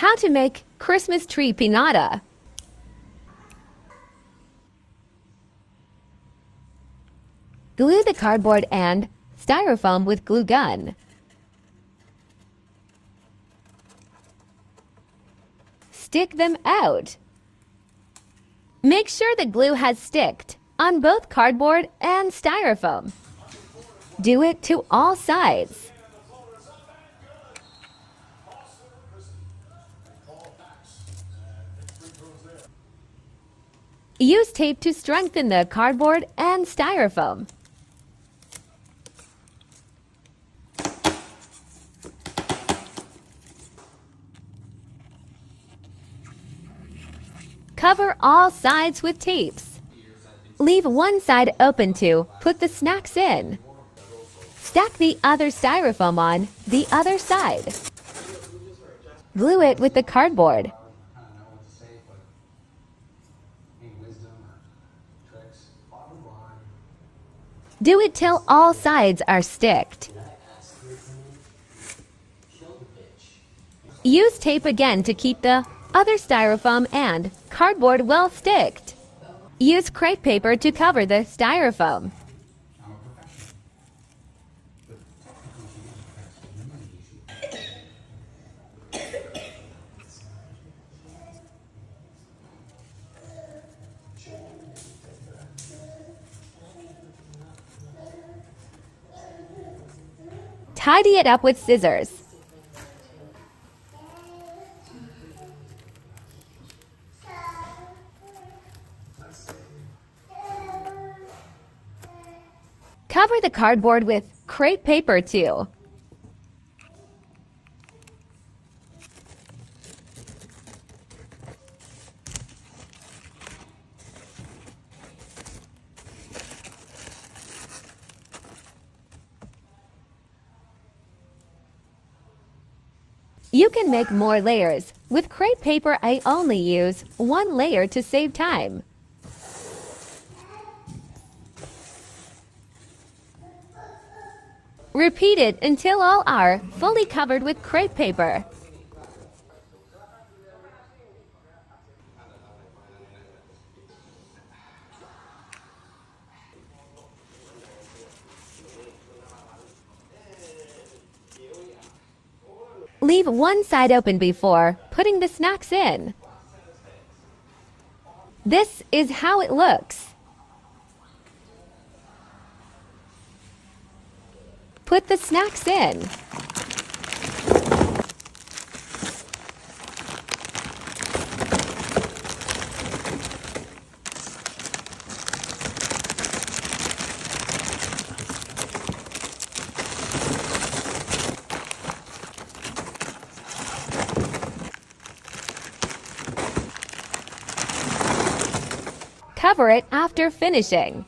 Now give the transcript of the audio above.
How to make Christmas tree pinata. Glue the cardboard and styrofoam with glue gun. Stick them out. Make sure the glue has sticked on both cardboard and styrofoam. Do it to all sides. Use tape to strengthen the cardboard and styrofoam. Cover all sides with tapes. Leave one side open to put the snacks in. Stack the other styrofoam on the other side. Glue it with the cardboard. Do it till all sides are sticked. Use tape again to keep the other styrofoam and cardboard well sticked. Use crepe paper to cover the styrofoam. Tidy it up with scissors. Cover the cardboard with crepe paper too. You can make more layers. With crepe paper, I only use one layer to save time. Repeat it until all are fully covered with crepe paper. Leave one side open before putting the snacks in. This is how it looks. Put the snacks in. Cover it after finishing.